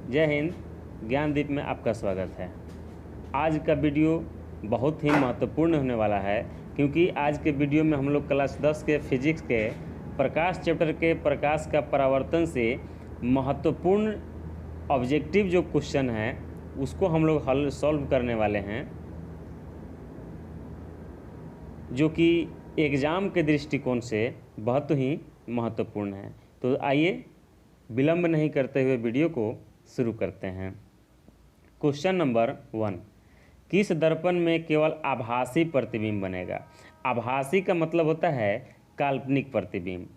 जय हिंद। ज्ञानदीप में आपका स्वागत है। आज का वीडियो बहुत ही महत्वपूर्ण होने वाला है, क्योंकि आज के वीडियो में हम लोग क्लास 10 के फिजिक्स के प्रकाश चैप्टर के प्रकाश का परावर्तन से महत्वपूर्ण ऑब्जेक्टिव जो क्वेश्चन है उसको हम लोग सॉल्व करने वाले हैं, जो कि एग्ज़ाम के दृष्टिकोण से बहुत ही महत्वपूर्ण है। तो आइए विलंब नहीं करते हुए वीडियो को शुरू करते हैं। क्वेश्चन नंबर 1, किस दर्पण में केवल आभासी प्रतिबिंब बनेगा? आभासी का मतलब होता है काल्पनिक प्रतिबिंब,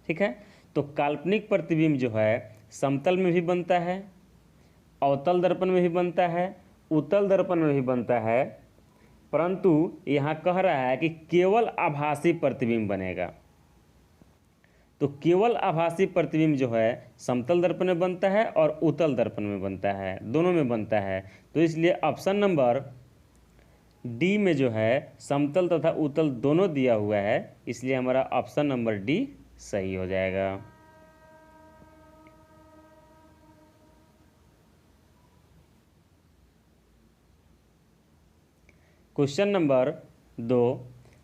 ठीक है। तो काल्पनिक प्रतिबिंब जो है समतल में भी बनता है, अवतल दर्पण में भी बनता है, उत्तल दर्पण में भी बनता है, परंतु यहाँ कह रहा है कि केवल आभासी प्रतिबिंब बनेगा। तो केवल आभासी प्रतिबिंब जो है समतल दर्पण में बनता है और उत्तल दर्पण में बनता है, दोनों में बनता है। तो इसलिए ऑप्शन नंबर डी में जो है समतल तथा उत्तल दोनों दिया हुआ है, इसलिए हमारा ऑप्शन नंबर डी सही हो जाएगा। क्वेश्चन नंबर 2,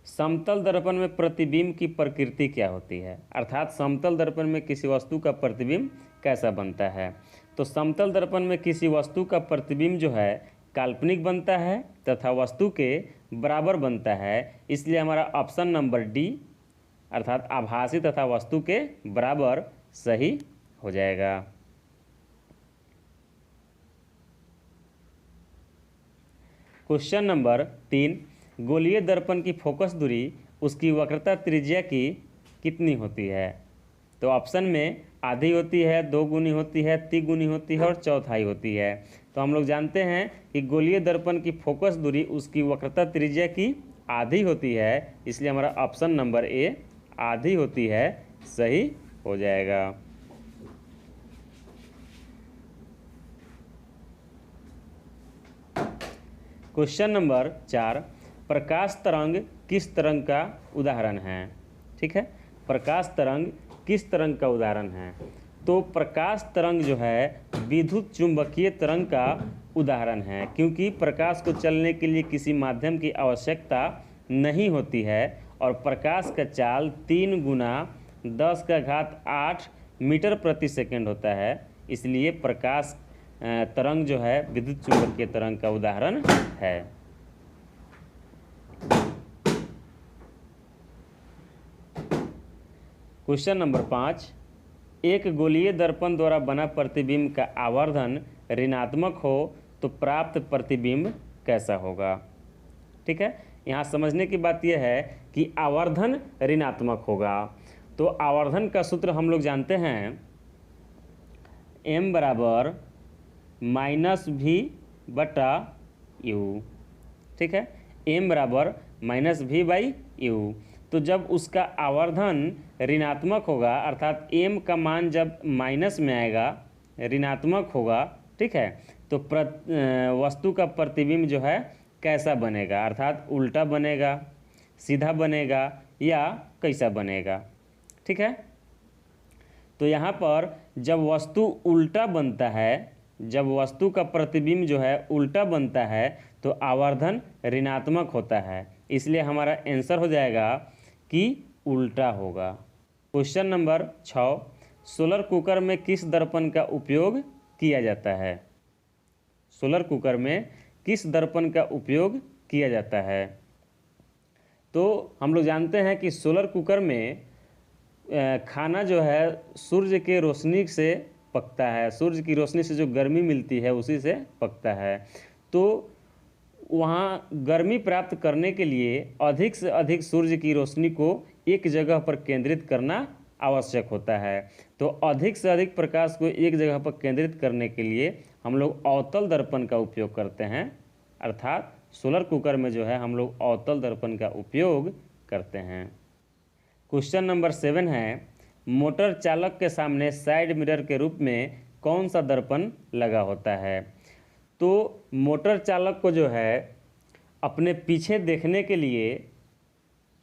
समतल दर्पण में प्रतिबिंब की प्रकृति क्या होती है? अर्थात समतल दर्पण में किसी वस्तु का प्रतिबिंब कैसा बनता है? तो समतल दर्पण में किसी वस्तु का प्रतिबिंब जो है काल्पनिक बनता है तथा वस्तु के बराबर बनता है, इसलिए हमारा ऑप्शन नंबर डी अर्थात आभासी तथा वस्तु के बराबर सही हो जाएगा। क्वेश्चन नंबर 3, गोलीय दर्पण की फोकस दूरी उसकी वक्रता त्रिज्या की कितनी होती है? तो ऑप्शन में आधी होती है, 2 गुनी होती है, 3 गुनी होती है और चौथाई होती है। तो हम लोग जानते हैं कि गोलीय दर्पण की फोकस दूरी उसकी वक्रता त्रिज्या की आधी होती है, इसलिए हमारा ऑप्शन नंबर ए आधी होती है सही हो जाएगा। क्वेश्चन नंबर 4, प्रकाश तरंग किस तरंग का उदाहरण है? ठीक है, प्रकाश तरंग किस तरंग का उदाहरण है? तो प्रकाश तरंग जो है विद्युत चुंबकीय तरंग का उदाहरण है, क्योंकि प्रकाश को चलने के लिए किसी माध्यम की आवश्यकता नहीं होती है और प्रकाश का चाल 3 गुना 10⁸ मीटर प्रति सेकंड होता है, इसलिए प्रकाश तरंग जो है विद्युत चुंबकीय तरंग का उदाहरण है। क्वेश्चन नंबर 5, एक गोलीय दर्पण द्वारा बना प्रतिबिंब का आवर्धन ऋणात्मक हो तो प्राप्त प्रतिबिंब कैसा होगा? ठीक है, यहाँ समझने की बात यह है कि आवर्धन ऋणात्मक होगा। तो आवर्धन का सूत्र हम लोग जानते हैं, m बराबर -v/u, ठीक है, m बराबर -v/u। तो जब उसका आवर्धन ऋणात्मक होगा, अर्थात m का मान जब माइनस में आएगा, ऋणात्मक होगा, ठीक है, तो वस्तु का प्रतिबिंब जो है कैसा बनेगा? अर्थात उल्टा बनेगा, सीधा बनेगा या कैसा बनेगा? ठीक है, तो यहाँ पर जब वस्तु उल्टा बनता है, जब वस्तु का प्रतिबिंब जो है उल्टा बनता है तो आवर्धन ऋणात्मक होता है, इसलिए हमारा आंसर हो जाएगा कि उल्टा होगा। क्वेश्चन नंबर 6, सोलर कुकर में किस दर्पण का उपयोग किया जाता है? सोलर कुकर में किस दर्पण का उपयोग किया जाता है? तो हम लोग जानते हैं कि सोलर कुकर में खाना जो है सूर्य के रोशनी से पकता है, सूर्य की रोशनी से जो गर्मी मिलती है उसी से पकता है। तो वहाँ गर्मी प्राप्त करने के लिए अधिक से अधिक सूर्य की रोशनी को एक जगह पर केंद्रित करना आवश्यक होता है। तो अधिक से अधिक प्रकाश को एक जगह पर केंद्रित करने के लिए हम लोग अवतल दर्पण का उपयोग करते हैं, अर्थात सोलर कुकर में जो है हम लोग अवतल दर्पण का उपयोग करते हैं। क्वेश्चन नंबर 7 है, मोटर चालक के सामने साइड मिरर के रूप में कौन सा दर्पण लगा होता है? तो मोटर चालक को जो है अपने पीछे देखने के लिए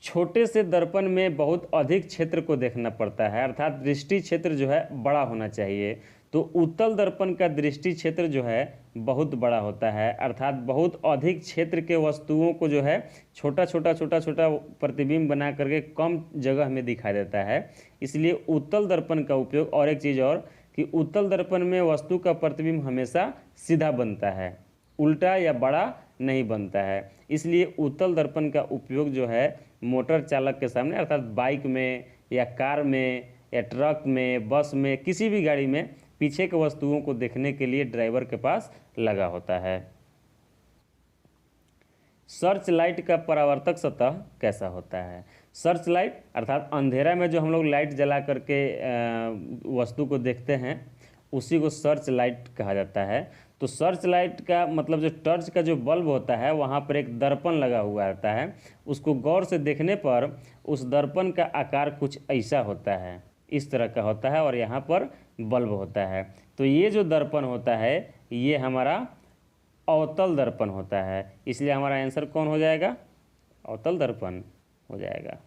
छोटे से दर्पण में बहुत अधिक क्षेत्र को देखना पड़ता है, अर्थात दृष्टि क्षेत्र जो है बड़ा होना चाहिए। तो उत्तल दर्पण का दृष्टि क्षेत्र जो है बहुत बड़ा होता है, अर्थात बहुत अधिक क्षेत्र के वस्तुओं को जो है छोटा छोटा प्रतिबिंब बना करके कम जगह में दिखाई देता है। इसलिए उत्तल दर्पण का उपयोग, और एक चीज़ और कि उत्तल दर्पण में वस्तु का प्रतिबिंब हमेशा सीधा बनता है, उल्टा या बड़ा नहीं बनता है। इसलिए उत्तल दर्पण का उपयोग जो है मोटर चालक के सामने, अर्थात बाइक में या कार में या ट्रक में, बस में, किसी भी गाड़ी में पीछे के वस्तुओं को देखने के लिए ड्राइवर के पास लगा होता है। सर्च लाइट का परावर्तक सतह कैसा होता है? सर्च लाइट अर्थात अंधेरा में जो हम लोग लाइट जला करके वस्तु को देखते हैं उसी को सर्च लाइट कहा जाता है। तो सर्च लाइट का मतलब जो टर्च का जो बल्ब होता है वहाँ पर एक दर्पण लगा हुआ रहता है, उसको गौर से देखने पर उस दर्पण का आकार कुछ ऐसा होता है, इस तरह का होता है, और यहाँ पर बल्ब होता है। तो ये जो दर्पण होता है ये हमारा अवतल दर्पण होता है, इसलिए हमारा आंसर कौन हो जाएगा? अवतल दर्पण हो जाएगा।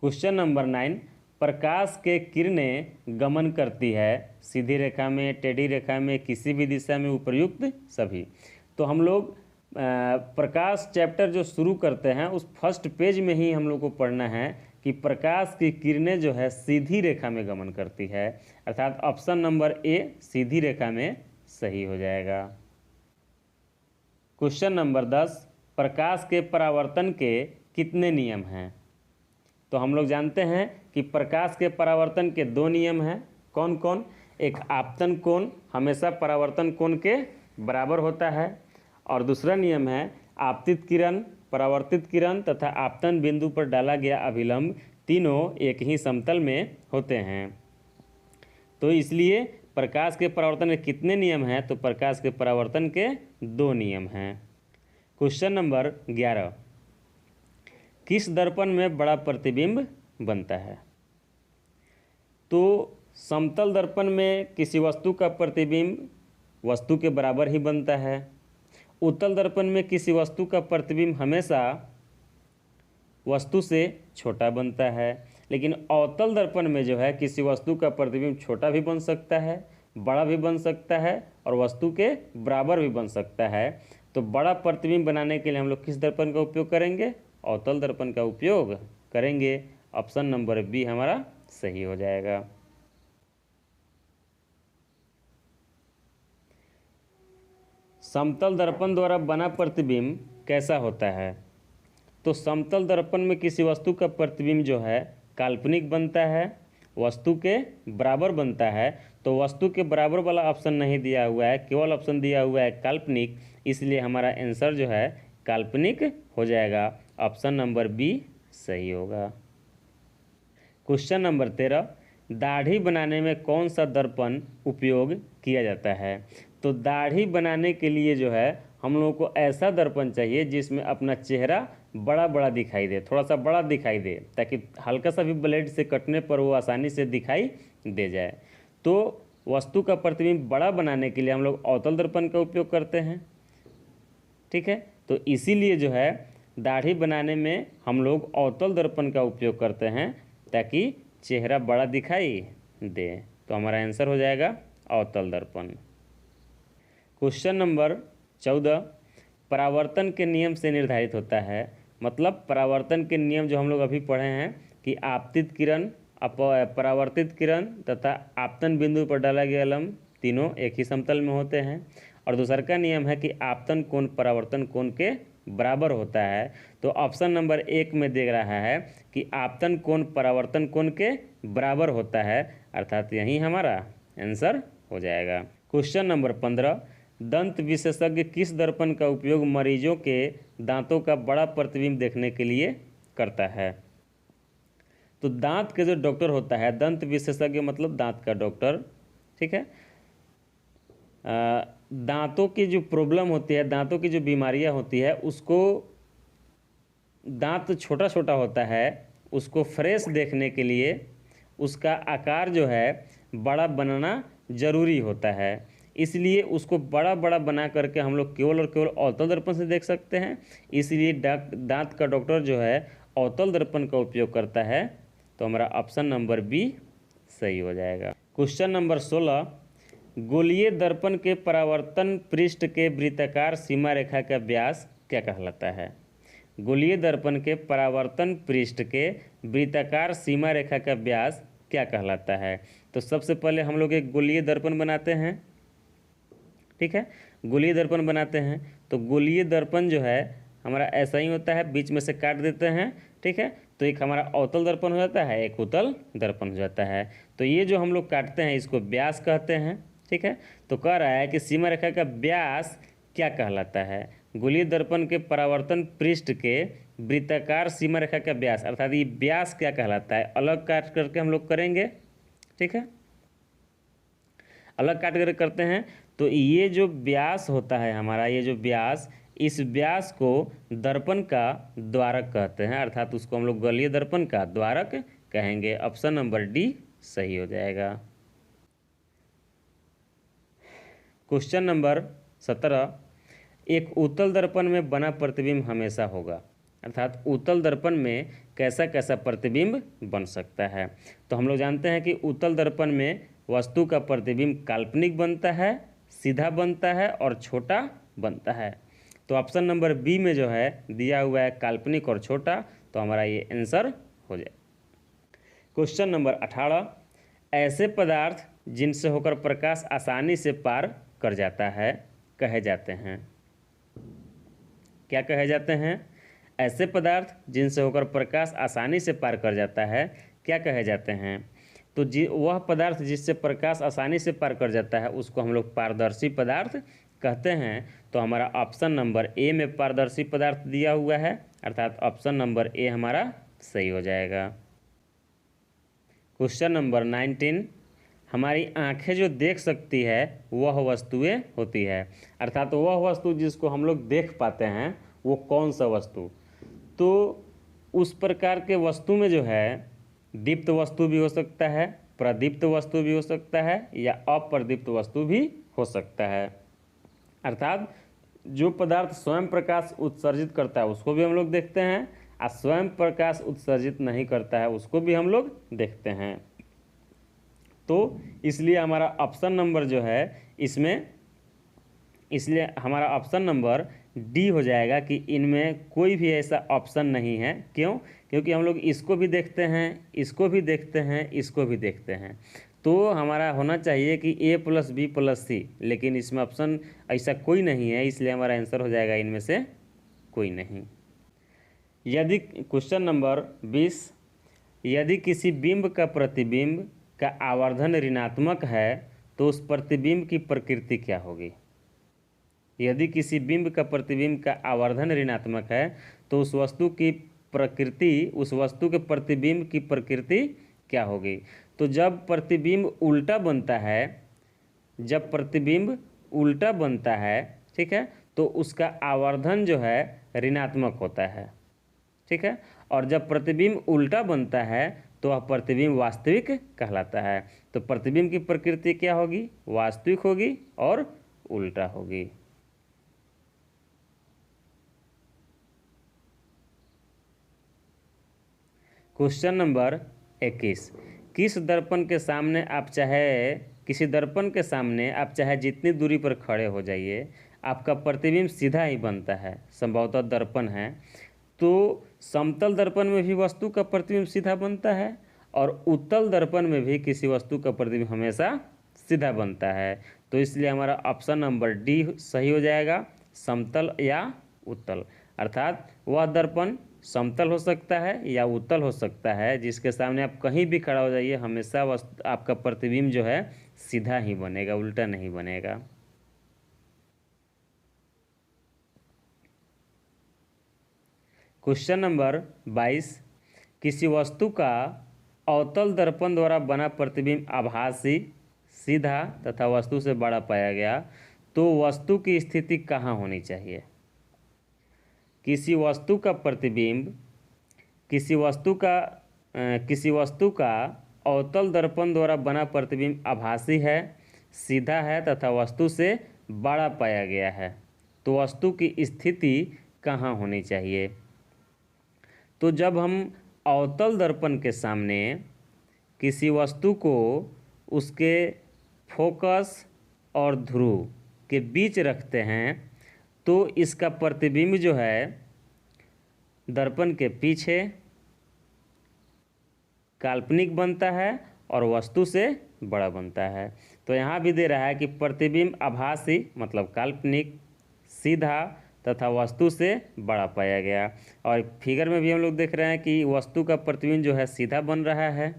क्वेश्चन नंबर 9, प्रकाश के किरणें गमन करती है सीधी रेखा में, टेढ़ी रेखा में, किसी भी दिशा में, उपर्युक्त सभी। तो हम लोग प्रकाश चैप्टर जो शुरू करते हैं उस फर्स्ट पेज में ही हम लोग को पढ़ना है कि प्रकाश की किरणें जो है सीधी रेखा में गमन करती है, अर्थात ऑप्शन नंबर ए सीधी रेखा में सही हो जाएगा। क्वेश्चन नंबर 10, प्रकाश के परावर्तन के कितने नियम हैं? तो हम लोग जानते हैं कि प्रकाश के परावर्तन के 2 नियम हैं। कौन कौन? एक आपतन कोण हमेशा परावर्तन कोण के बराबर होता है, और दूसरा नियम है आपतित किरण, परावर्तित किरण तथा आपतन बिंदु पर डाला गया अभिलंब तीनों एक ही समतल में होते हैं। तो इसलिए प्रकाश के परावर्तन के कितने नियम हैं? तो प्रकाश के परावर्तन के 2 नियम हैं। क्वेश्चन नंबर 11, किस दर्पण में बड़ा प्रतिबिंब बनता है? तो समतल दर्पण में किसी वस्तु का प्रतिबिंब वस्तु के बराबर ही बनता है। उत्तल दर्पण में किसी वस्तु का प्रतिबिंब हमेशा वस्तु से छोटा बनता है, लेकिन अवतल दर्पण में जो है किसी वस्तु का प्रतिबिंब छोटा भी बन सकता है, बड़ा भी बन सकता है और वस्तु के बराबर भी बन सकता है। तो बड़ा प्रतिबिंब बनाने के लिए हम लोग किस दर्पण का उपयोग करेंगे? अवतल दर्पण का उपयोग करेंगे। ऑप्शन नंबर बी हमारा सही हो जाएगा। समतल दर्पण द्वारा बना प्रतिबिंब कैसा होता है? तो समतल दर्पण में किसी वस्तु का प्रतिबिंब जो है काल्पनिक बनता है, वस्तु के बराबर बनता है। तो वस्तु के बराबर वाला ऑप्शन नहीं दिया हुआ है, केवल ऑप्शन दिया हुआ है काल्पनिक, इसलिए हमारा आंसर जो है काल्पनिक हो जाएगा। ऑप्शन नंबर बी सही होगा। क्वेश्चन नंबर 13, दाढ़ी बनाने में कौन सा दर्पण उपयोग किया जाता है? तो दाढ़ी बनाने के लिए जो है हम लोगों को ऐसा दर्पण चाहिए जिसमें अपना चेहरा बड़ा बड़ा दिखाई दे, थोड़ा सा बड़ा दिखाई दे, ताकि हल्का सा भी ब्लेड से कटने पर वो आसानी से दिखाई दे जाए। तो वस्तु का प्रतिबिंब बड़ा बनाने के लिए हम लोग अवतल दर्पण का उपयोग करते हैं, ठीक है। तो इसीलिए जो है दाढ़ी बनाने में हम लोग अवतल दर्पण का उपयोग करते हैं ताकि चेहरा बड़ा दिखाई दे। तो हमारा आंसर हो जाएगा अवतल दर्पण। क्वेश्चन नंबर 14, परावर्तन के नियम से निर्धारित होता है। मतलब परावर्तन के नियम जो हम लोग अभी पढ़े हैं कि आपतित किरण, परावर्तित किरण तथा आपतन बिंदु पर डाला गया लंब तीनों एक ही समतल में होते हैं। और दूसरा का नियम है कि आपतन कोण परावर्तन कोण के बराबर होता है। तो ऑप्शन नंबर 1 में देख रहा है कि आपतन कोण परावर्तन कोण के बराबर होता है, अर्थात यही हमारा आंसर हो जाएगा। क्वेश्चन नंबर 15, दंत विशेषज्ञ किस दर्पण का उपयोग मरीजों के दांतों का बड़ा प्रतिबिंब देखने के लिए करता है? तो दांत के जो डॉक्टर होता है, दंत विशेषज्ञ मतलब दांत का डॉक्टर, ठीक है। दांतों की जो प्रॉब्लम होती है, दांतों की जो बीमारियां होती है, उसको दांत छोटा छोटा होता है, उसको फ्रेश देखने के लिए उसका आकार जो है बड़ा बनाना ज़रूरी होता है। इसलिए उसको बड़ा बड़ा बना करके हम लोग केवल और केवल अवतल दर्पण से देख सकते हैं। इसलिए दांत का डॉक्टर जो है अवतल दर्पण का उपयोग करता है। तो हमारा ऑप्शन नंबर बी सही हो जाएगा। क्वेश्चन नंबर 16, गोलीय दर्पण के परावर्तन पृष्ठ के वृत्ताकार सीमा रेखा का व्यास क्या कहलाता है? गोलीय दर्पण के परावर्तन पृष्ठ के वृत्ताकार सीमा रेखा का व्यास क्या कहलाता है? तो सबसे पहले हम लोग एक गोलीय दर्पण बनाते हैं, ठीक है। गोलीय दर्पण बनाते हैं तो गोलीय दर्पण जो है हमारा ऐसा ही होता है, बीच में से काट देते हैं, ठीक है। तो एक हमारा अवतल दर्पण हो जाता है, एक उत्तल दर्पण हो जाता है। तो ये जो हम लोग काटते हैं इसको व्यास कहते हैं, ठीक है। तो कह रहा है कि सीमा रेखा का व्यास क्या कहलाता है? गोलीय दर्पण के परावर्तन पृष्ठ के वृत्ताकार सीमा रेखा का व्यास, अर्थात ये व्यास क्या कहलाता है, अलग काट करके हम लोग करेंगे, ठीक है। अलग काट कर करते हैं तो ये जो व्यास होता है हमारा, ये जो व्यास, इस व्यास को दर्पण का द्वारक कहते हैं, अर्थात उसको हम लोग गोलीय दर्पण का द्वारक कहेंगे। ऑप्शन नंबर डी सही हो जाएगा। क्वेश्चन नंबर 17, एक उत्तल दर्पण में बना प्रतिबिंब हमेशा होगा, अर्थात उत्तल दर्पण में कैसा कैसा प्रतिबिंब बन सकता है? तो हम लोग जानते हैं कि उत्तल दर्पण में वस्तु का प्रतिबिंब काल्पनिक बनता है, सीधा बनता है और छोटा बनता है। तो ऑप्शन नंबर बी में जो है दिया हुआ है काल्पनिक और छोटा, तो हमारा ये आंसर हो जाए। क्वेश्चन नंबर 18, ऐसे पदार्थ जिनसे होकर प्रकाश आसानी से पार कर जाता है कहे जाते हैं? क्या कहे जाते हैं? ऐसे पदार्थ जिनसे होकर प्रकाश आसानी से पार कर जाता है क्या कहे जाते हैं? तो वह पदार्थ जिससे प्रकाश आसानी से पार कर जाता है उसको हम लोग पारदर्शी पदार्थ कहते हैं। तो हमारा ऑप्शन नंबर ए में पारदर्शी पदार्थ दिया हुआ है, अर्थात ऑप्शन नंबर ए हमारा सही हो जाएगा। क्वेश्चन नंबर 19, हमारी आंखें जो देख सकती है वह वस्तुएं होती है, अर्थात वह वस्तु जिसको हम लोग देख पाते हैं वो कौन सा वस्तु? तो उस प्रकार के वस्तु में जो है दीप्त वस्तु भी हो सकता है, प्रदीप्त वस्तु भी हो सकता है या अप्रदीप्त वस्तु भी हो सकता है। अर्थात जो पदार्थ स्वयं प्रकाश उत्सर्जित करता है उसको भी हम लोग देखते हैं, और स्वयं प्रकाश उत्सर्जित नहीं करता है उसको भी हम लोग देखते हैं। तो इसलिए हमारा ऑप्शन नंबर जो है इसलिए हमारा ऑप्शन नंबर डी हो जाएगा कि इनमें कोई भी ऐसा ऑप्शन नहीं है। क्यों? क्योंकि हम लोग इसको भी देखते हैं, इसको भी देखते हैं, इसको भी देखते हैं। तो हमारा होना चाहिए कि ए प्लस बी प्लस सी, लेकिन इसमें ऑप्शन ऐसा कोई नहीं है, इसलिए हमारा आंसर हो जाएगा इनमें से कोई नहीं। यदि क्वेश्चन नंबर 20, यदि किसी बिंब का प्रतिबिंब का आवर्धन ऋणात्मक है तो उस प्रतिबिंब की प्रकृति क्या होगी? यदि किसी बिंब का प्रतिबिंब का आवर्धन ऋणात्मक है तो उस वस्तु की प्रकृति, उस वस्तु के प्रतिबिंब की प्रकृति क्या होगी? तो जब प्रतिबिंब उल्टा बनता है, जब प्रतिबिंब उल्टा बनता है, ठीक है, तो उसका आवर्धन जो है ऋणात्मक होता है, ठीक है। और जब प्रतिबिंब उल्टा बनता है तो वह प्रतिबिंब वास्तविक कहलाता है। तो प्रतिबिंब की प्रकृति क्या होगी? वास्तविक होगी और उल्टा होगी। क्वेश्चन नंबर 21, किसी दर्पण के सामने आप चाहे जितनी दूरी पर खड़े हो जाइए आपका प्रतिबिंब सीधा ही बनता है, संभवतः दर्पण है। तो समतल दर्पण में भी वस्तु का प्रतिबिंब सीधा बनता है और उत्तल दर्पण में भी किसी वस्तु का प्रतिबिंब हमेशा सीधा बनता है। तो इसलिए हमारा ऑप्शन नंबर डी सही हो जाएगा, समतल या उत्तल। अर्थात वह दर्पण समतल हो सकता है या उत्तल हो सकता है, जिसके सामने आप कहीं भी खड़ा हो जाइए हमेशा आपका प्रतिबिंब जो है सीधा ही बनेगा, उल्टा नहीं बनेगा। क्वेश्चन नंबर 22, किसी वस्तु का अवतल दर्पण द्वारा बना प्रतिबिंब आभासी, सीधा तथा वस्तु से बड़ा पाया गया तो वस्तु की स्थिति कहाँ होनी चाहिए? किसी वस्तु का प्रतिबिंब किसी वस्तु का अवतल दर्पण द्वारा बना प्रतिबिंब आभासी है, सीधा है तथा वस्तु से बड़ा पाया गया है तो वस्तु की स्थिति कहाँ होनी चाहिए? तो जब हम अवतल दर्पण के सामने किसी वस्तु को उसके फोकस और ध्रुव के बीच रखते हैं तो इसका प्रतिबिंब जो है दर्पण के पीछे काल्पनिक बनता है और वस्तु से बड़ा बनता है। तो यहाँ भी दे रहा है कि प्रतिबिंब आभासी मतलब काल्पनिक, सीधा तथा वस्तु से बड़ा पाया गया। और फिगर में भी हम लोग देख रहे हैं कि वस्तु का प्रतिबिंब जो है सीधा बन रहा है,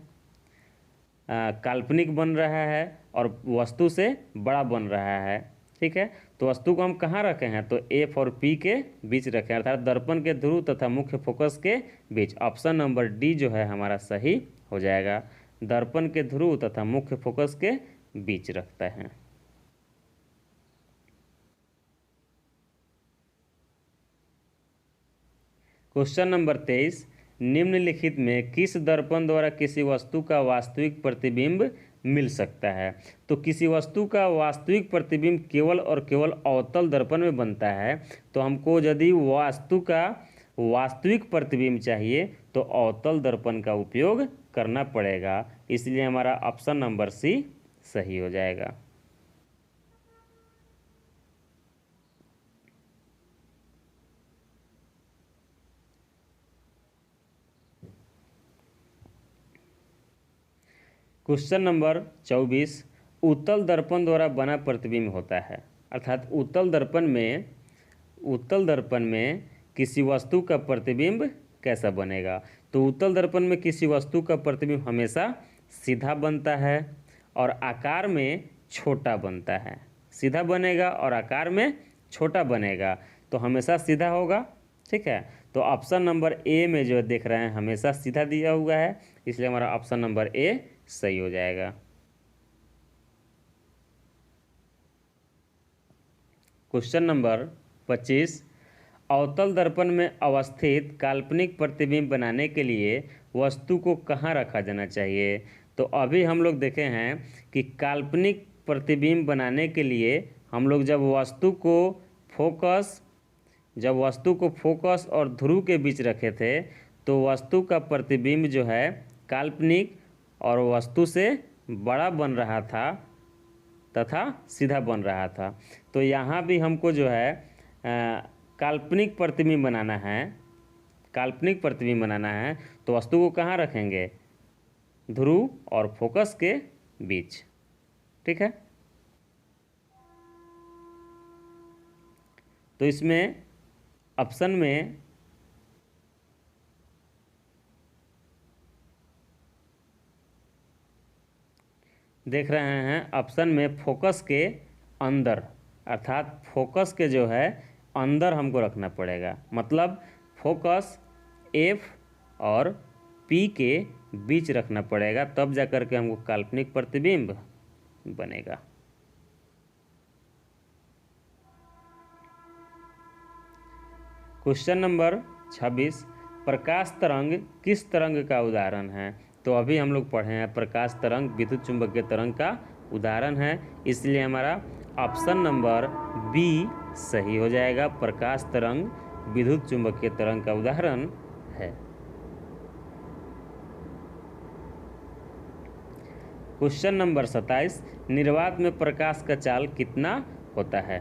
काल्पनिक बन रहा है और वस्तु से बड़ा बन रहा है। ठीक है, तो वस्तु को हम कहाँ रखे हैं, तो एफ और पी के बीच रखे हैं, अर्थात दर्पण के ध्रुव तथा मुख्य फोकस के बीच। ऑप्शन नंबर डी जो है हमारा सही हो जाएगा, दर्पण के ध्रुव तथा मुख्य फोकस के बीच रखता है। क्वेश्चन नंबर 23, निम्नलिखित में किस दर्पण द्वारा किसी वस्तु का वास्तविक प्रतिबिंब मिल सकता है। तो किसी वस्तु का वास्तविक प्रतिबिंब केवल और केवल अवतल दर्पण में बनता है। तो हमको यदि वस्तु का वास्तविक प्रतिबिंब चाहिए तो अवतल दर्पण का उपयोग करना पड़ेगा, इसलिए हमारा ऑप्शन नंबर सी सही हो जाएगा। क्वेश्चन नंबर 24, उत्तल दर्पण द्वारा बना प्रतिबिंब होता है, अर्थात उत्तल दर्पण में किसी वस्तु का प्रतिबिंब कैसा बनेगा। तो उत्तल दर्पण में किसी वस्तु का प्रतिबिंब हमेशा सीधा बनता है और आकार में छोटा बनता है। सीधा बनेगा और आकार में छोटा बनेगा, तो हमेशा सीधा होगा। ठीक है, तो ऑप्शन नंबर ए में जो देख रहे हैं हमेशा सीधा दिया हुआ है, इसलिए हमारा ऑप्शन नंबर ए सही हो जाएगा। क्वेश्चन नंबर 25, अवतल दर्पण में अवस्थित काल्पनिक प्रतिबिंब बनाने के लिए वस्तु को कहाँ रखा जाना चाहिए। तो अभी हम लोग देखे हैं कि काल्पनिक प्रतिबिंब बनाने के लिए हम लोग जब वस्तु को फोकस और ध्रुव के बीच रखे थे तो वस्तु का प्रतिबिंब जो है काल्पनिक और वस्तु से बड़ा बन रहा था तथा सीधा बन रहा था। तो यहाँ भी हमको जो है काल्पनिक प्रतिबिंब बनाना है, तो वस्तु को कहाँ रखेंगे, ध्रुव और फोकस के बीच। ठीक है, तो इसमें ऑप्शन में देख रहे हैं, ऑप्शन में फोकस के अंदर, अर्थात फोकस के जो है अंदर हमको रखना पड़ेगा, मतलब फोकस एफ और पी के बीच रखना पड़ेगा, तब जा कर के हमको काल्पनिक प्रतिबिंब बनेगा। क्वेश्चन नंबर 26, प्रकाश तरंग किस तरंग का उदाहरण है। तो अभी हम लोग पढ़े हैं प्रकाश तरंग विद्युत चुंबकीय तरंग का उदाहरण है, इसलिए हमारा ऑप्शन नंबर बी सही हो जाएगा, प्रकाश तरंग विद्युत चुंबकीय तरंग का उदाहरण है। क्वेश्चन नंबर 27, निर्वात में प्रकाश का चाल कितना होता है।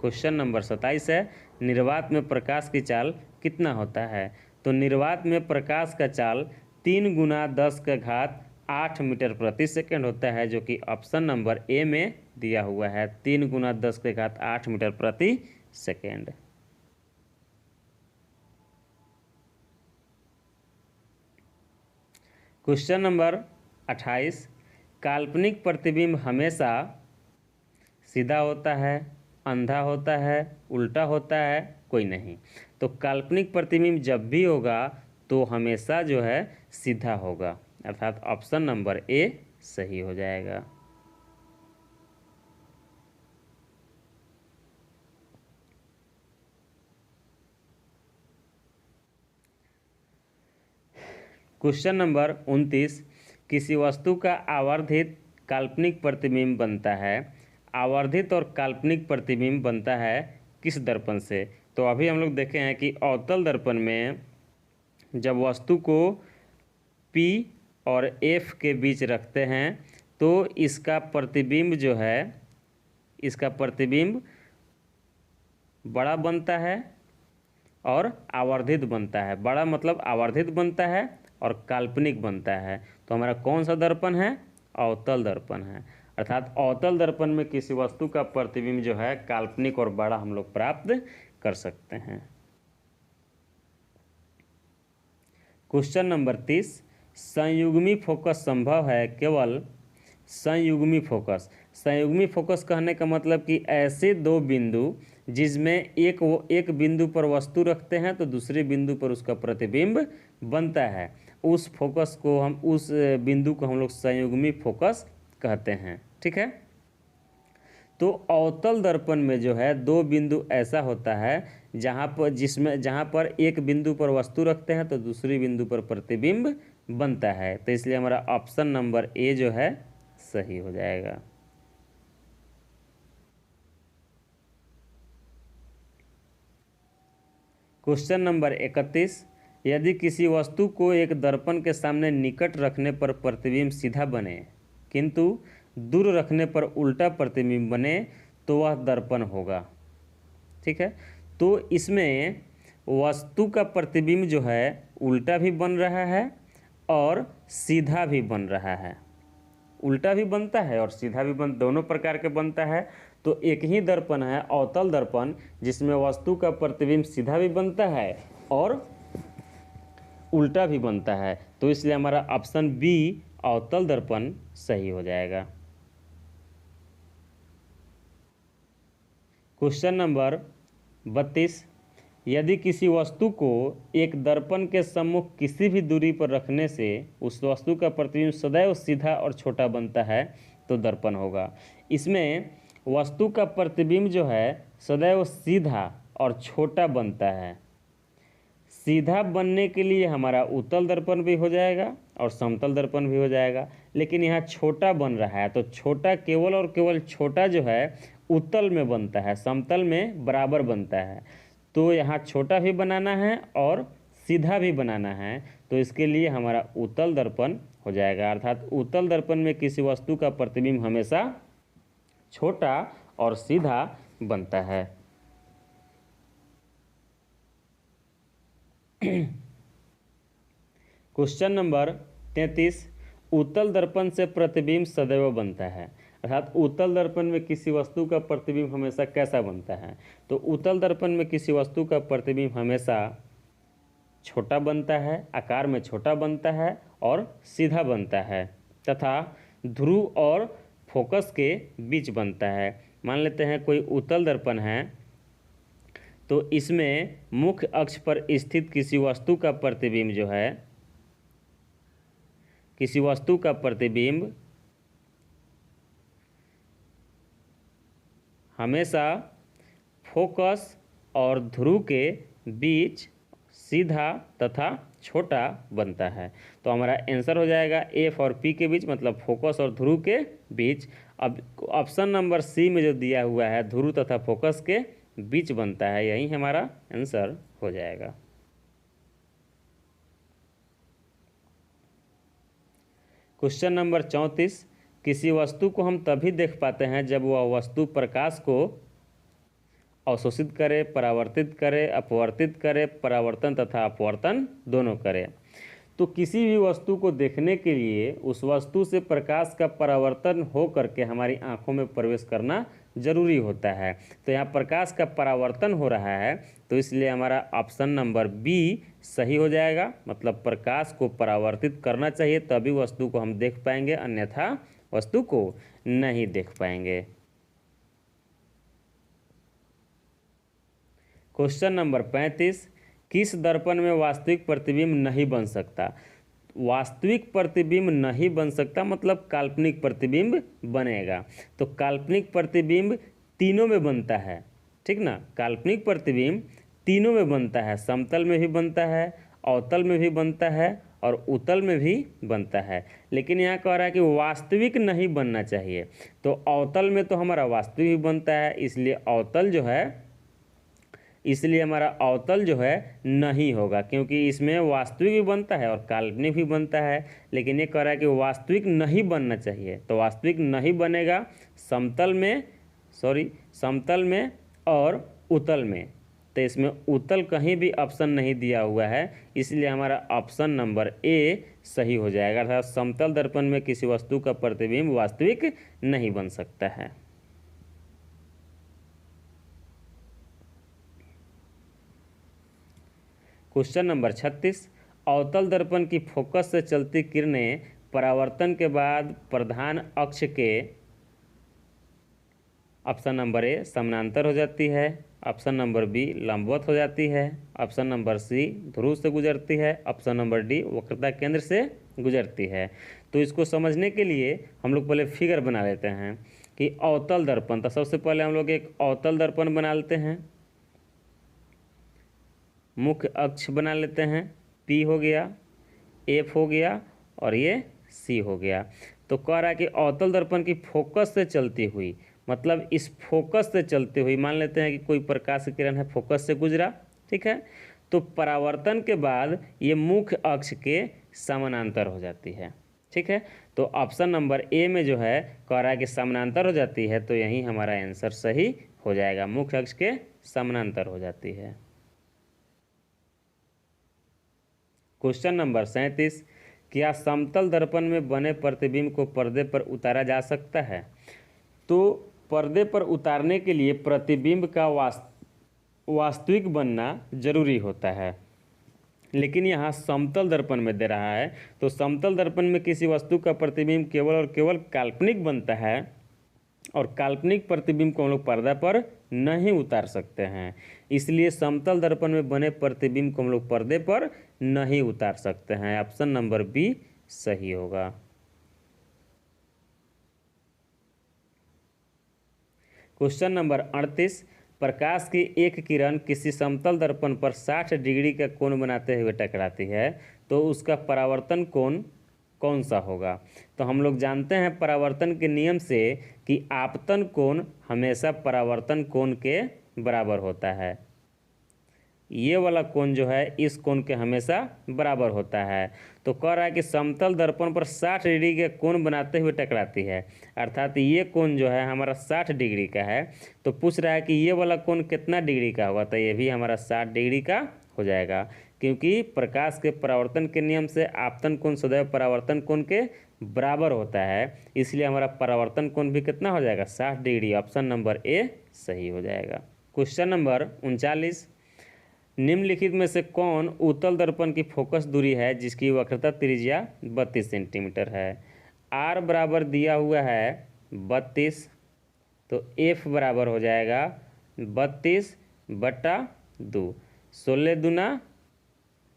क्वेश्चन नंबर 27 है, निर्वात में प्रकाश की चाल कितना होता है। तो निर्वात में प्रकाश का चाल 3 गुना 10 का घात 8 मीटर प्रति सेकंड होता है, जो कि ऑप्शन नंबर ए में दिया हुआ है, 3 गुना 10 के घात 8 मीटर प्रति सेकंड। क्वेश्चन नंबर 28, काल्पनिक प्रतिबिंब हमेशा सीधा होता है, अंधा होता है, उल्टा होता है, कोई नहीं। तो काल्पनिक प्रतिबिंब जब भी होगा तो हमेशा जो है सीधा होगा, अर्थात ऑप्शन नंबर ए सही हो जाएगा। क्वेश्चन नंबर 29, किसी वस्तु का आवर्धित काल्पनिक प्रतिबिंब बनता है। आवर्धित और काल्पनिक प्रतिबिंब बनता है किस दर्पण से। तो अभी हम लोग देखे हैं कि अवतल दर्पण में जब वस्तु को P और F के बीच रखते हैं तो इसका प्रतिबिंब जो है इसका प्रतिबिंब बड़ा बनता है और आवर्धित बनता है। बड़ा मतलब आवर्धित बनता है और काल्पनिक बनता है। तो हमारा कौन सा दर्पण है? अवतल दर्पण है। अर्थात अवतल दर्पण में किसी वस्तु का प्रतिबिंब जो है काल्पनिक और बड़ा हम लोग प्राप्त कर सकते हैं। क्वेश्चन नंबर 30, संयुग्मी फोकस संभव है केवल संयुग्मी फोकस। संयुग्मी फोकस कहने का मतलब कि ऐसे दो बिंदु जिसमें एक बिंदु पर वस्तु रखते हैं तो दूसरे बिंदु पर उसका प्रतिबिंब बनता है, उस फोकस को हम उस बिंदु को हम लोग संयुग्मी फोकस कहते हैं। ठीक है। तो अवतल दर्पण में जो है दो बिंदु ऐसा होता है जहाँ पर एक बिंदु पर वस्तु रखते हैं तो दूसरी बिंदु पर प्रतिबिंब बनता है। तो इसलिए हमारा ऑप्शन नंबर ए जो है सही हो जाएगा। क्वेश्चन नंबर 31, यदि किसी वस्तु को एक दर्पण के सामने निकट रखने पर प्रतिबिंब सीधा बने किंतु दूर रखने पर उल्टा प्रतिबिंब बने तो वह दर्पण होगा। ठीक है। तो इसमें वस्तु का प्रतिबिंब जो है उल्टा भी बन रहा है और सीधा भी बन रहा है। उल्टा भी बनता है और सीधा भी दोनों प्रकार के बनता है। तो एक ही दर्पण है अवतल दर्पण जिसमें वस्तु का प्रतिबिंब सीधा भी बनता है और उल्टा भी बनता है। तो इसलिए हमारा ऑप्शन बी अवतल दर्पण सही हो जाएगा। क्वेश्चन नंबर 32, यदि किसी वस्तु को एक दर्पण के सम्मुख किसी भी दूरी पर रखने से उस वस्तु का प्रतिबिंब सदैव सीधा और छोटा बनता है तो दर्पण होगा। इसमें वस्तु का प्रतिबिंब जो है सदैव सीधा और छोटा बनता है। सीधा बनने के लिए हमारा उत्तल दर्पण भी हो जाएगा और समतल दर्पण भी हो जाएगा, लेकिन यहाँ छोटा बन रहा है तो छोटा केवल और केवल छोटा जो है उत्तल में बनता है, समतल में बराबर बनता है। तो यहाँ छोटा भी बनाना है और सीधा भी बनाना है, तो इसके लिए हमारा उत्तल दर्पण हो जाएगा। अर्थात उत्तल दर्पण में किसी वस्तु का प्रतिबिंब हमेशा छोटा और सीधा बनता है। क्वेश्चन नंबर 33, उत्तल दर्पण से प्रतिबिंब सदैव बनता है। अर्थात उत्तल दर्पण में किसी वस्तु का प्रतिबिंब हमेशा कैसा बनता है? तो उत्तल दर्पण में किसी वस्तु का प्रतिबिंब हमेशा छोटा बनता है, आकार में छोटा बनता है और सीधा बनता है तथा ध्रुव और फोकस के बीच बनता है। मान लेते हैं कोई उत्तल दर्पण है तो इसमें मुख्य अक्ष पर स्थित किसी वस्तु का प्रतिबिंब जो है, किसी वस्तु का प्रतिबिंब हमेशा फोकस और ध्रुव के बीच सीधा तथा छोटा बनता है। तो हमारा आंसर हो जाएगा एफ और पी के बीच, मतलब फोकस और ध्रुव के बीच। अब ऑप्शन नंबर सी में जो दिया हुआ है ध्रुव तथा फोकस के बीच बनता है, यही हमारा आंसर हो जाएगा। क्वेश्चन नंबर 34, किसी वस्तु को हम तभी देख पाते हैं जब वह वस्तु प्रकाश को अवशोषित करे, परावर्तित करे, अपवर्तित करे, परावर्तन तथा अपवर्तन दोनों करे। तो किसी भी वस्तु को देखने के लिए उस वस्तु से प्रकाश का परावर्तन हो करके हमारी आंखों में प्रवेश करना जरूरी होता है। तो यहाँ प्रकाश का परावर्तन हो रहा है, तो इसलिए हमारा ऑप्शन नंबर बी सही हो जाएगा। मतलब प्रकाश को परावर्तित करना चाहिए तभी वस्तु को हम देख पाएंगे, अन्यथा वस्तु को नहीं देख पाएंगे। क्वेश्चन नंबर 35, किस दर्पण में वास्तविक प्रतिबिंब नहीं बन सकता? वास्तविक प्रतिबिंब नहीं बन सकता मतलब काल्पनिक प्रतिबिंब बनेगा। तो काल्पनिक प्रतिबिंब तीनों में बनता है, ठीक ना। काल्पनिक प्रतिबिंब तीनों में बनता है, समतल में भी बनता है, अवतल में भी बनता है और उत्तल में भी बनता है। लेकिन यहाँ कह रहा है कि वास्तविक नहीं बनना चाहिए। तो अवतल में तो हमारा वास्तविक भी बनता है, इसलिए हमारा अवतल जो है नहीं होगा, क्योंकि इसमें वास्तविक भी बनता है और काल्पनिक भी बनता है। लेकिन ये कह रहा है कि वास्तविक नहीं बनना चाहिए, तो वास्तविक नहीं बनेगा। समतल में समतल में और उत्तल में, तो इसमें उत्तल कहीं भी ऑप्शन नहीं दिया हुआ है, इसलिए हमारा ऑप्शन नंबर ए सही हो जाएगा। अर्थात समतल दर्पण में किसी वस्तु का प्रतिबिंब वास्तविक नहीं बन सकता है। क्वेश्चन नंबर 36, अवतल दर्पण की फोकस से चलती किरणें परावर्तन के बाद प्रधान अक्ष के, ऑप्शन नंबर ए समानांतर हो जाती है, ऑप्शन नंबर बी लंबवत हो जाती है, ऑप्शन नंबर सी ध्रुव से गुजरती है, ऑप्शन नंबर डी वक्रता केंद्र से गुजरती है। तो इसको समझने के लिए हम लोग पहले फिगर बना लेते हैं कि अवतल दर्पण, तो सबसे पहले हम लोग एक अवतल दर्पण बना लेते हैं, मुख्य अक्ष बना लेते हैं, पी हो गया, एफ हो गया और ये सी हो गया। तो कह रहा है कि अवतल दर्पण की फोकस से चलती हुई, मतलब इस फोकस से चलती हुई, मान लेते हैं कि कोई प्रकाश की किरण है, फोकस से गुजरा, ठीक है, तो परावर्तन के बाद ये मुख्य अक्ष के समानांतर हो जाती है, ठीक है। तो ऑप्शन नंबर ए में जो है कह रहा है कि समानांतर हो जाती है, तो यही हमारा आंसर सही हो जाएगा, मुख्य अक्ष के समानांतर हो जाती है। क्वेश्चन नंबर 37, क्या समतल दर्पण में बने प्रतिबिंब को पर्दे पर उतारा जा सकता है? तो पर्दे पर उतारने के लिए प्रतिबिंब का वास्तविक बनना जरूरी होता है, लेकिन यहाँ समतल दर्पण में दे रहा है, तो समतल दर्पण में किसी वस्तु का प्रतिबिंब केवल और केवल काल्पनिक बनता है, और काल्पनिक प्रतिबिंब को हम लोग पर्दा पर नहीं उतार सकते हैं, इसलिए समतल दर्पण में बने प्रतिबिंब को हम लोग पर्दे पर नहीं उतार सकते हैं। ऑप्शन नंबर बी सही होगा। क्वेश्चन नंबर 38, प्रकाश की एक किरण किसी समतल दर्पण पर 60 डिग्री का कोण बनाते हुए टकराती है, तो उसका परावर्तन कोण कौन सा होगा? तो हम लोग जानते हैं परावर्तन के नियम से कि आपतन कोण हमेशा परावर्तन कोण के बराबर होता है, ये वाला कोण जो है इस कोण के हमेशा बराबर होता है। तो कह रहा है कि समतल दर्पण पर 60 डिग्री के कोण बनाते हुए टकराती है, अर्थात ये कोण जो है हमारा 60 डिग्री का है, तो पूछ रहा है कि ये वाला कोण कितना डिग्री का होगा? तो ये भी हमारा 60 डिग्री का हो जाएगा, क्योंकि प्रकाश के परावर्तन के नियम से आपतन कोण सदैव परावर्तन कोण के बराबर होता है, इसलिए हमारा परावर्तन कोण भी कितना हो जाएगा? 60 डिग्री। ऑप्शन नंबर ए सही हो जाएगा। क्वेश्चन नंबर 39, निम्नलिखित में से कौन उत्तल दर्पण की फोकस दूरी है जिसकी वक्रता त्रिज्या 32 सेंटीमीटर है? आर बराबर दिया हुआ है 32, तो एफ बराबर हो जाएगा 32/2, 16 दूना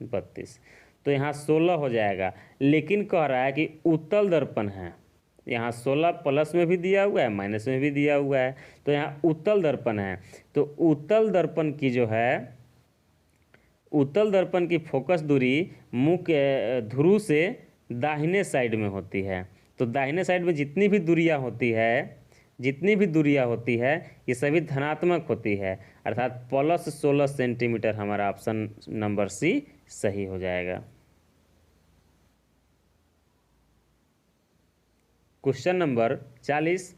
32, तो यहाँ 16 हो जाएगा। लेकिन कह रहा है कि उत्तल दर्पण है, यहाँ 16 प्लस में भी दिया हुआ है, माइनस में भी दिया हुआ है, तो यहाँ उत्तल दर्पण है, तो उत्तल दर्पण की जो है, उत्तल दर्पण की फोकस दूरी मुख्य ध्रुव से दाहिने साइड में होती है। तो दाहिने साइड में जितनी भी दूरियां होती है ये सभी धनात्मक होती है, अर्थात प्लस 16 सेंटीमीटर हमारा ऑप्शन नंबर सी सही हो जाएगा। क्वेश्चन नंबर 40,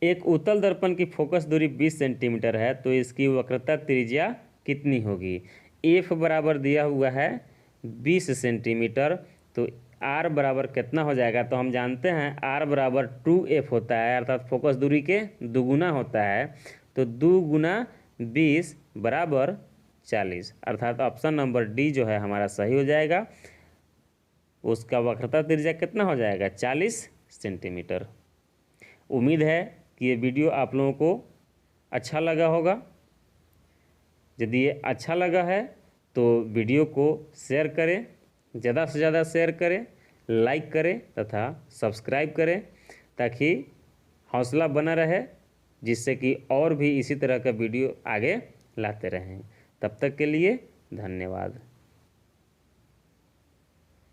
एक उत्तल दर्पण की फोकस दूरी 20 सेंटीमीटर है, तो इसकी वक्रता त्रिज्या कितनी होगी? एफ बराबर दिया हुआ है 20 सेंटीमीटर, तो आर बराबर कितना हो जाएगा? तो हम जानते हैं आर बराबर 2f होता है, अर्थात फोकस दूरी के दुगुना होता है, तो 2 गुना 20 बराबर 40, अर्थात ऑप्शन नंबर डी जो है हमारा सही हो जाएगा। उसका वक्रता त्रिज्या कितना हो जाएगा? 40 सेंटीमीटर। उम्मीद है कि ये वीडियो आप लोगों को अच्छा लगा होगा। यदि ये अच्छा लगा है तो वीडियो को शेयर करें, ज़्यादा से ज़्यादा शेयर करें, लाइक करें तथा सब्सक्राइब करें, ताकि हौसला बना रहे, जिससे कि और भी इसी तरह का वीडियो आगे लाते रहें। तब तक के लिए धन्यवाद।